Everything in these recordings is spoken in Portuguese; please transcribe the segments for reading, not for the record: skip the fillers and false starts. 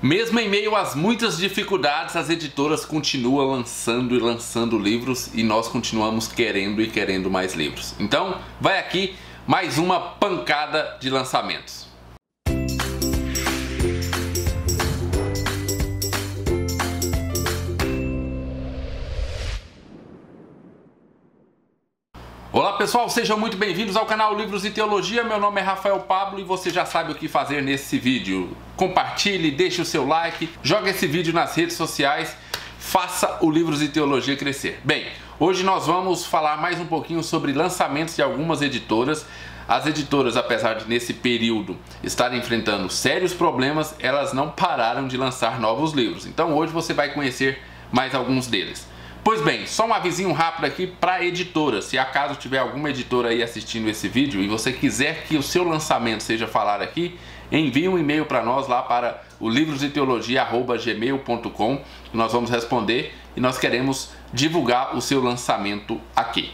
Mesmo em meio às muitas dificuldades, as editoras continuam lançando e lançando livros e nós continuamos querendo mais livros. Então, vai aqui mais uma pancada de lançamentos. Olá pessoal, sejam muito bem-vindos ao canal Livros e Teologia. Meu nome é Rafael Pablo e você já sabe o que fazer nesse vídeo. Compartilhe, deixe o seu like, jogue esse vídeo nas redes sociais, faça o Livros e Teologia crescer. Bem, hoje nós vamos falar mais um pouquinho sobre lançamentos de algumas editoras. As editoras, apesar de nesse período estarem enfrentando sérios problemas, elas não pararam de lançar novos livros. Então hoje você vai conhecer mais alguns deles. Pois bem, só um avisinho rápido aqui para editora. Se acaso tiver alguma editora aí assistindo esse vídeo e você quiser que o seu lançamento seja falado aqui, envie um e-mail para nós lá para o livrosdeteologia@gmail.com. Nós vamos responder e nós queremos divulgar o seu lançamento aqui.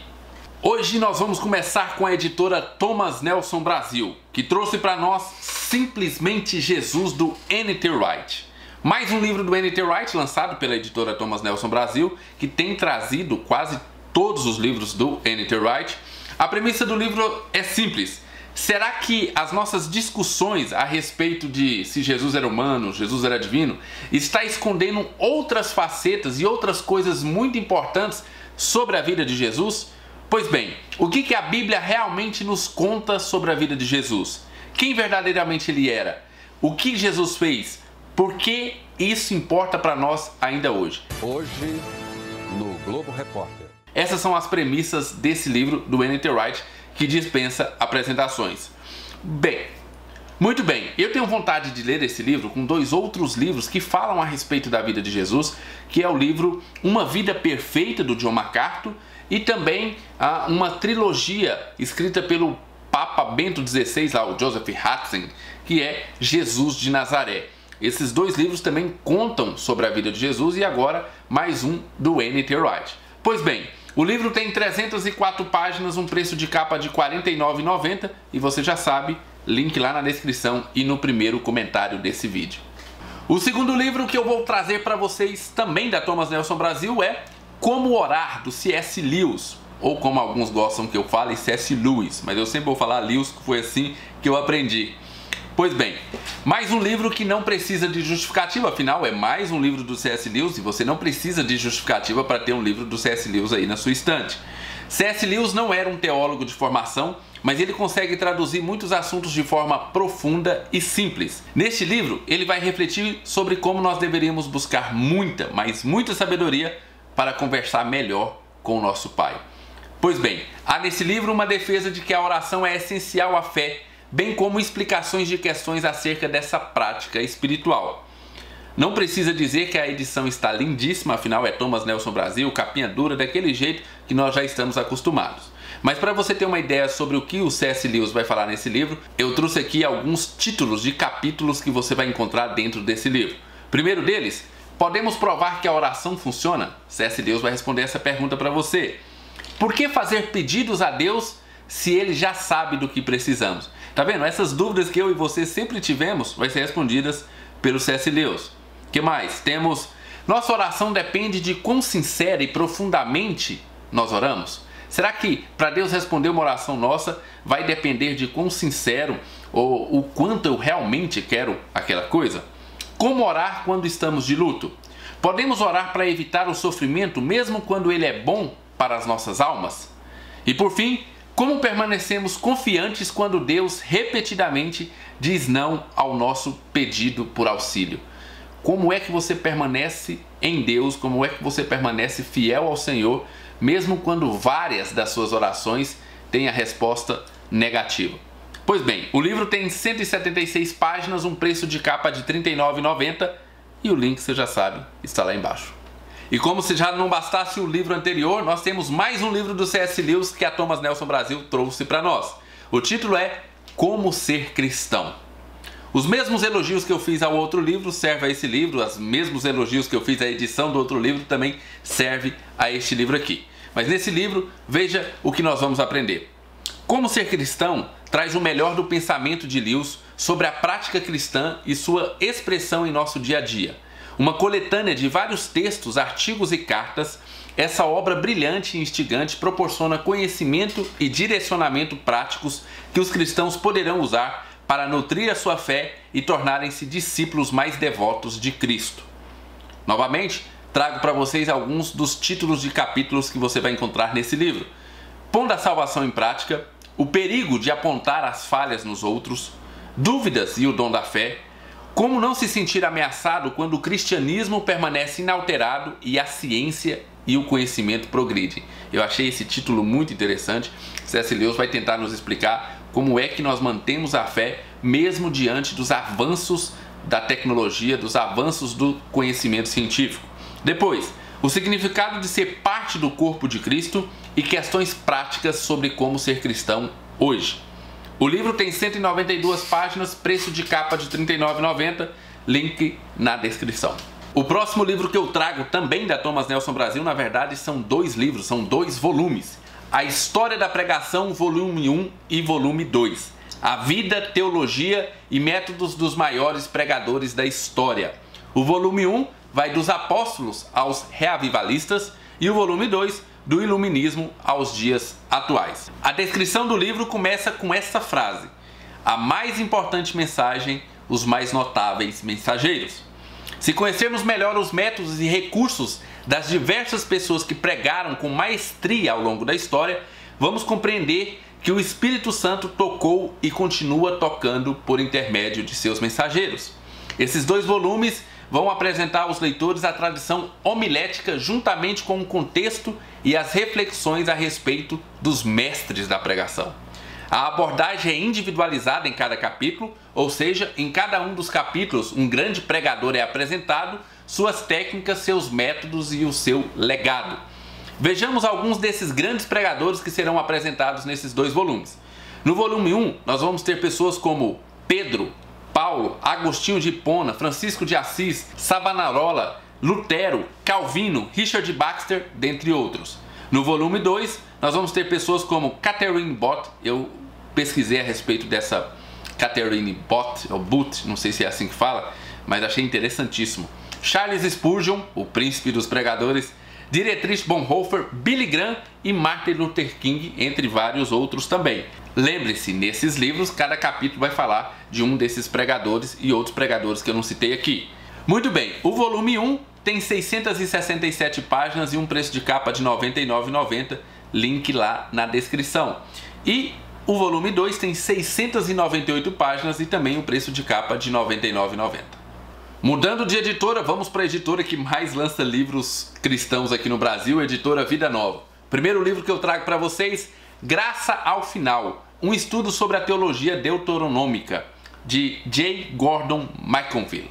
Hoje nós vamos começar com a editora Thomas Nelson Brasil, que trouxe para nós Simplesmente Jesus, do N.T. Wright. Mais um livro do N.T. Wright, lançado pela editora Thomas Nelson Brasil, que tem trazido quase todos os livros do N.T. Wright. A premissa do livro é simples. Será que as nossas discussões a respeito de se Jesus era humano, Jesus era divino, está escondendo outras facetas e outras coisas muito importantes sobre a vida de Jesus? Pois bem, o que a Bíblia realmente nos conta sobre a vida de Jesus? Quem verdadeiramente ele era? O que Jesus fez? Por que isso importa para nós ainda hoje? Hoje, no Globo Repórter. Essas são as premissas desse livro do N.T. Wright, que dispensa apresentações. Bem, muito bem, eu tenho vontade de ler esse livro com dois outros livros que falam a respeito da vida de Jesus, que é o livro Uma Vida Perfeita, do John MacArthur, e também uma trilogia escrita pelo Papa Bento XVI, o Joseph Ratzinger, que é Jesus de Nazaré. Esses dois livros também contam sobre a vida de Jesus e agora mais um do N.T. Wright. Pois bem, o livro tem 304 páginas, um preço de capa de R$ 49,90 e você já sabe, link lá na descrição e no primeiro comentário desse vídeo. O segundo livro que eu vou trazer para vocês, também da Thomas Nelson Brasil, é Como Orar, do C.S. Lewis, ou como alguns gostam que eu fale, C.S. Lewis, mas eu sempre vou falar Lewis, que foi assim que eu aprendi. Pois bem, mais um livro que não precisa de justificativa, afinal é mais um livro do C.S. Lewis e você não precisa de justificativa para ter um livro do C.S. Lewis aí na sua estante. C.S. Lewis não era um teólogo de formação, mas ele consegue traduzir muitos assuntos de forma profunda e simples. Neste livro, ele vai refletir sobre como nós deveríamos buscar muita, mas muita sabedoria para conversar melhor com o nosso Pai. Pois bem, há nesse livro uma defesa de que a oração é essencial à fé, bem como explicações de questões acerca dessa prática espiritual. Não precisa dizer que a edição está lindíssima, afinal é Thomas Nelson Brasil, capinha dura, daquele jeito que nós já estamos acostumados. Mas para você ter uma ideia sobre o que o C.S. Lewis vai falar nesse livro, eu trouxe aqui alguns títulos de capítulos que você vai encontrar dentro desse livro. Primeiro deles, podemos provar que a oração funciona? C.S. Lewis vai responder essa pergunta para você. Por que fazer pedidos a Deus se Ele já sabe do que precisamos? Tá vendo? Essas dúvidas que eu e você sempre tivemos vai ser respondidas pelo C.S. Lewis. O que mais? Temos, nossa oração depende de quão sincera e profundamente nós oramos. Será que para Deus responder uma oração nossa vai depender de quão sincero ou o quanto eu realmente quero aquela coisa? Como orar quando estamos de luto? Podemos orar para evitar o sofrimento mesmo quando ele é bom para as nossas almas? E por fim, como permanecemos confiantes quando Deus repetidamente diz não ao nosso pedido por auxílio? Como é que você permanece em Deus? Como é que você permanece fiel ao Senhor, mesmo quando várias das suas orações têm a resposta negativa? Pois bem, o livro tem 176 páginas, um preço de capa de R$ 39,90 e o link, você já sabe, está lá embaixo. E como se já não bastasse o livro anterior, nós temos mais um livro do C.S. Lewis que a Thomas Nelson Brasil trouxe para nós. O título é Como Ser Cristão. Os mesmos elogios que eu fiz ao outro livro servem a esse livro, os mesmos elogios que eu fiz à edição do outro livro também servem a este livro aqui. Mas nesse livro, veja o que nós vamos aprender. Como Ser Cristão traz o melhor do pensamento de Lewis sobre a prática cristã e sua expressão em nosso dia a dia. Uma coletânea de vários textos, artigos e cartas, essa obra brilhante e instigante proporciona conhecimento e direcionamento práticos que os cristãos poderão usar para nutrir a sua fé e tornarem-se discípulos mais devotos de Cristo. Novamente, trago para vocês alguns dos títulos de capítulos que você vai encontrar nesse livro. Pondo a salvação em prática, o perigo de apontar as falhas nos outros, dúvidas e o dom da fé, como não se sentir ameaçado quando o cristianismo permanece inalterado e a ciência e o conhecimento progridem. Eu achei esse título muito interessante. C.S. Lewis vai tentar nos explicar como é que nós mantemos a fé mesmo diante dos avanços da tecnologia, dos avanços do conhecimento científico. Depois, o significado de ser parte do corpo de Cristo e questões práticas sobre como ser cristão hoje. O livro tem 192 páginas, preço de capa de R$ 39,90, link na descrição. O próximo livro que eu trago, também da Thomas Nelson Brasil, na verdade são 2 livros, são 2 volumes. A História da Pregação, volume 1 e volume 2. A Vida, Teologia e Métodos dos Maiores Pregadores da História. O volume 1 vai dos apóstolos aos reavivalistas e o volume 2 do iluminismo aos dias atuais. A descrição do livro começa com essa frase: a mais importante mensagem, os mais notáveis mensageiros. Se conhecermos melhor os métodos e recursos das diversas pessoas que pregaram com maestria ao longo da história, vamos compreender que o Espírito Santo tocou e continua tocando por intermédio de seus mensageiros. Esses 2 volumes vão apresentar aos leitores a tradição homilética juntamente com o contexto e as reflexões a respeito dos mestres da pregação. A abordagem é individualizada em cada capítulo, ou seja, em cada um dos capítulos um grande pregador é apresentado, suas técnicas, seus métodos e o seu legado. Vejamos alguns desses grandes pregadores que serão apresentados nesses 2 volumes. No volume 1, nós vamos ter pessoas como Pedro, Paulo, Agostinho de Hipona, Francisco de Assis, Savonarola, Lutero, Calvino, Richard Baxter, dentre outros. No volume 2, nós vamos ter pessoas como Catherine Bott, eu pesquisei a respeito dessa Catherine Bott, ou Booth, não sei se é assim que fala, mas achei interessantíssimo. Charles Spurgeon, o príncipe dos pregadores, Dietrich Bonhoeffer, Billy Graham e Martin Luther King, entre vários outros também. Lembre-se, nesses livros, cada capítulo vai falar de um desses pregadores e outros pregadores que eu não citei aqui. Muito bem, o volume 1 tem 667 páginas e um preço de capa de R$ 99,90, link lá na descrição. E o volume 2 tem 698 páginas e também um preço de capa de R$ 99,90. Mudando de editora, vamos para a editora que mais lança livros cristãos aqui no Brasil, a editora Vida Nova. Primeiro livro que eu trago para vocês, Graça ao Final, um estudo sobre a teologia deuteronômica, de J. Gordon McConville.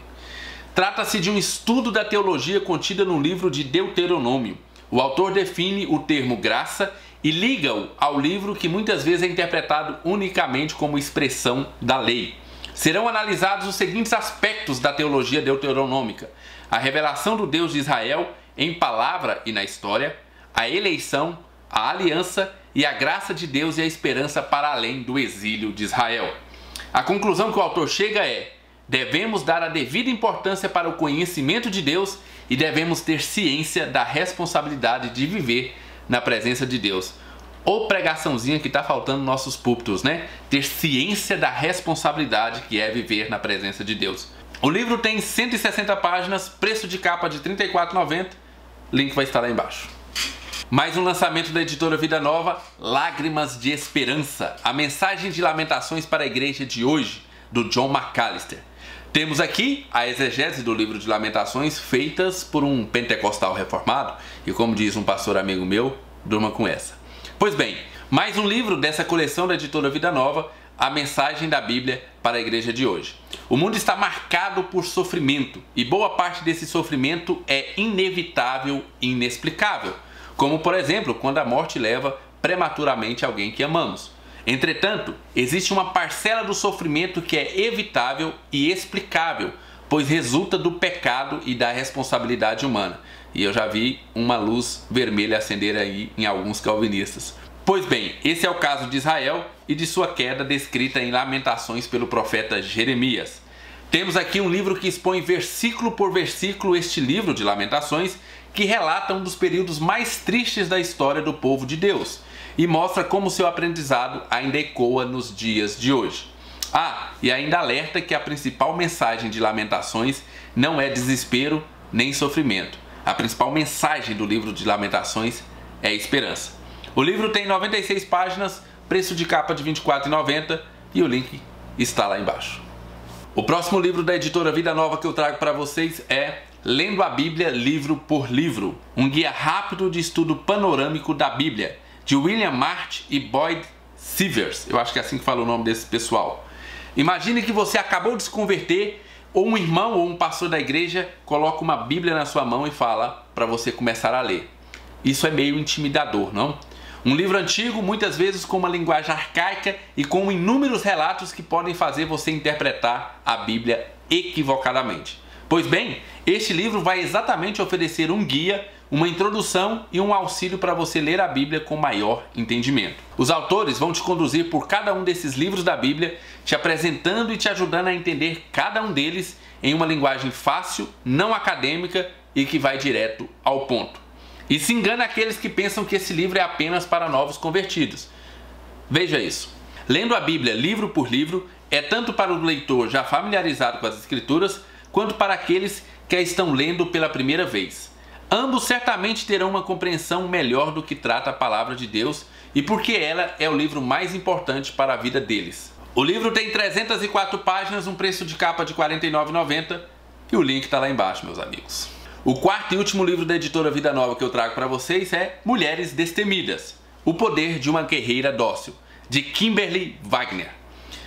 Trata-se de um estudo da teologia contida no livro de Deuteronômio. O autor define o termo graça e liga-o ao livro que muitas vezes é interpretado unicamente como expressão da lei. Serão analisados os seguintes aspectos da teologia deuteronômica: a revelação do Deus de Israel em palavra e na história, a eleição, a aliança e a graça de Deus e a esperança para além do exílio de Israel. A conclusão que o autor chega é: devemos dar a devida importância para o conhecimento de Deus e devemos ter ciência da responsabilidade de viver na presença de Deus. Ou pregaçãozinha que está faltando nos nossos púlpitos, né? Ter ciência da responsabilidade que é viver na presença de Deus. O livro tem 160 páginas, preço de capa de R$ 34,90, link vai estar lá embaixo. Mais um lançamento da editora Vida Nova, Lágrimas de Esperança, a mensagem de lamentações para a igreja de hoje, do John MacAllister. Temos aqui a exegese do livro de Lamentações feitas por um pentecostal reformado, e como diz um pastor amigo meu, durma com essa. Pois bem, mais um livro dessa coleção da editora Vida Nova, a mensagem da Bíblia para a igreja de hoje. O mundo está marcado por sofrimento e boa parte desse sofrimento é inevitável e inexplicável, como por exemplo quando a morte leva prematuramente alguém que amamos. Entretanto, existe uma parcela do sofrimento que é evitável e explicável, pois resulta do pecado e da responsabilidade humana. E eu já vi uma luz vermelha acender aí em alguns calvinistas. Pois bem, esse é o caso de Israel e de sua queda descrita em Lamentações pelo profeta Jeremias. Temos aqui um livro que expõe versículo por versículo este livro de Lamentações, que relata um dos períodos mais tristes da história do povo de Deus e mostra como seu aprendizado ainda ecoa nos dias de hoje. E ainda alerta que a principal mensagem de Lamentações não é desespero nem sofrimento. A principal mensagem do livro de Lamentações é esperança. O livro tem 96 páginas, preço de capa de R$ 24,90 e o link está lá embaixo. O próximo livro da editora Vida Nova que eu trago para vocês é Lendo a Bíblia Livro por Livro, um guia rápido de estudo panorâmico da Bíblia, de William March e Boyd Sievers. Eu acho que é assim que fala o nome desse pessoal. Imagine que você acabou de se converter, ou um irmão ou um pastor da igreja coloca uma Bíblia na sua mão e fala para você começar a ler. Isso é meio intimidador, não? Um livro antigo, muitas vezes com uma linguagem arcaica e com inúmeros relatos que podem fazer você interpretar a Bíblia equivocadamente. Pois bem, este livro vai exatamente oferecer um guia, uma introdução e um auxílio para você ler a Bíblia com maior entendimento. Os autores vão te conduzir por cada um desses livros da Bíblia, te apresentando e te ajudando a entender cada um deles em uma linguagem fácil, não acadêmica e que vai direto ao ponto. E se engana aqueles que pensam que esse livro é apenas para novos convertidos. Veja isso. Lendo a Bíblia livro por livro é tanto para o leitor já familiarizado com as Escrituras, quanto para aqueles que a estão lendo pela primeira vez. Ambos certamente terão uma compreensão melhor do que trata a palavra de Deus e porque ela é o livro mais importante para a vida deles. O livro tem 304 páginas, um preço de capa de R$ 49,90 e o link está lá embaixo, meus amigos. O quarto e último livro da editora Vida Nova que eu trago para vocês é Mulheres Destemidas, O Poder de uma Guerreira Dócil, de Kimberly Wagner.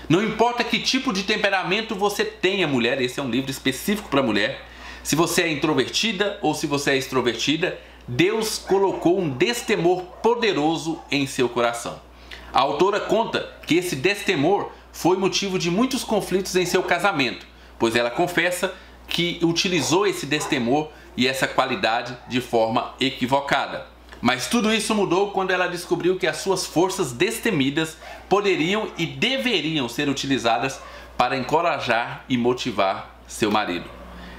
Não importa que tipo de temperamento você tenha, mulher, esse é um livro específico para mulher. Se você é introvertida ou se você é extrovertida, Deus colocou um destemor poderoso em seu coração. A autora conta que esse destemor foi motivo de muitos conflitos em seu casamento, pois ela confessa que utilizou esse destemor e essa qualidade de forma equivocada. Mas tudo isso mudou quando ela descobriu que as suas forças destemidas poderiam e deveriam ser utilizadas para encorajar e motivar seu marido.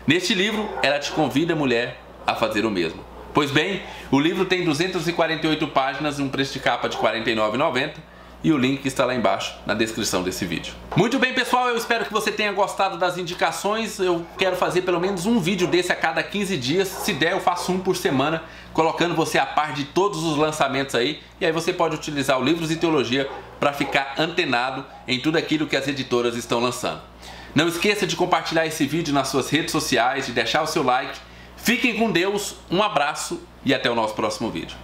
Neste livro, ela te convida, mulher, a fazer o mesmo. Pois bem, o livro tem 248 páginas e um preço de capa de R$ 49,90 e o link está lá embaixo na descrição desse vídeo. Muito bem, pessoal, eu espero que você tenha gostado das indicações. Eu quero fazer pelo menos um vídeo desse a cada 15 dias. Se der, eu faço um por semana, colocando você a par de todos os lançamentos aí. E aí você pode utilizar o Livros e Teologia para ficar antenado em tudo aquilo que as editoras estão lançando. Não esqueça de compartilhar esse vídeo nas suas redes sociais, de deixar o seu like. Fiquem com Deus, um abraço e até o nosso próximo vídeo.